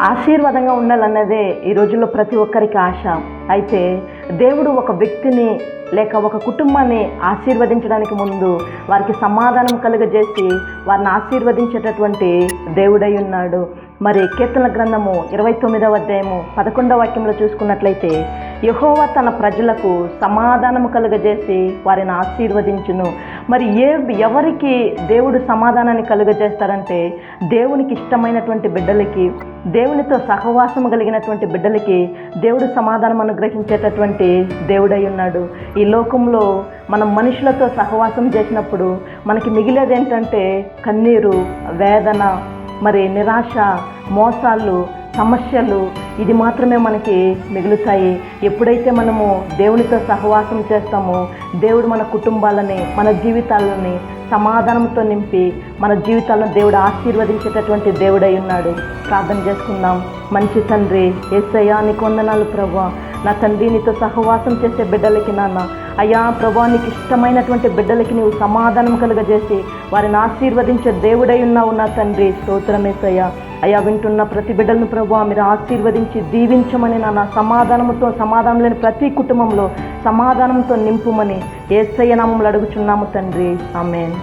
ఆశీర్వాదంగా ఉండాలన్నదే ఈ రోజుల్లో ప్రతి ఒక్కరికి ఆశ. అయితే దేవుడు ఒక వ్యక్తిని లేక ఒక కుటుంబాన్ని ఆశీర్వదించడానికి ముందు వారికి సమాధానం కలుగజేసి వారిని ఆశీర్వదించేటటువంటి దేవుడై ఉన్నాడు. మరి కీర్తనల గ్రంథము 29వ అధ్యాయము 11వ వాక్యంలో చూసుకున్నట్లయితే, యెహోవా తన ప్రజలకు సమాధానము కలుగజేసి వారిని ఆశీర్వదించును. మరి ఎవరికి దేవుడు సమాధానాన్ని కలుగజేస్తారంటే, దేవునికి ఇష్టమైనటువంటి బిడ్డలకి, దేవునితో సహవాసము కలిగినటువంటి బిడ్డలకి దేవుడు సమాధానం అనుగ్రహించేటటువంటి దేవుడై ఉన్నాడు. ఈ లోకంలో మనం మనుషులతో సహవాసం చేసినప్పుడు మనకి మిగిలేది ఏంటంటే కన్నీరు, వేదన, మరి నిరాశ, మోసాలు, సమస్యలు, ఇది మాత్రమే మనకి మిగులుతాయి. ఎప్పుడైతే మనము దేవునితో సహవాసం చేస్తామో దేవుడు మన కుటుంబాలని, మన జీవితాలని సమాధానంతో నింపి మన జీవితాలను దేవుడు ఆశీర్వదించేటటువంటి దేవుడై ఉన్నాడు. ప్రార్థన చేసుకుందాం. మంచి తండ్రి యేసయ్యా, నీకు వందనాలు ప్రభువా. నా తండ్రి, నీతో సహవాసం చేసే బిడ్డలకి నాన్న, అయ్యా ప్రభువా, నీకు ఇష్టమైనటువంటి బిడ్డలకి నీవు సమాధానం కలుగజేసి వారిని ఆశీర్వదించే దేవుడై ఉన్నావు నా తండ్రి. స్తోత్రం యేసయ్యా. అయ్యా, వింటున్న ప్రతి బిడ్డలను ప్రభువా మీరు ఆశీర్వదించి దీవించమని నాన్న, సమాధానం లేని ప్రతి కుటుంబంలో సమాధానంతో నింపుమని యేసయ్య నామములో అడుగుచున్నాము తండ్రి. ఆమేన్.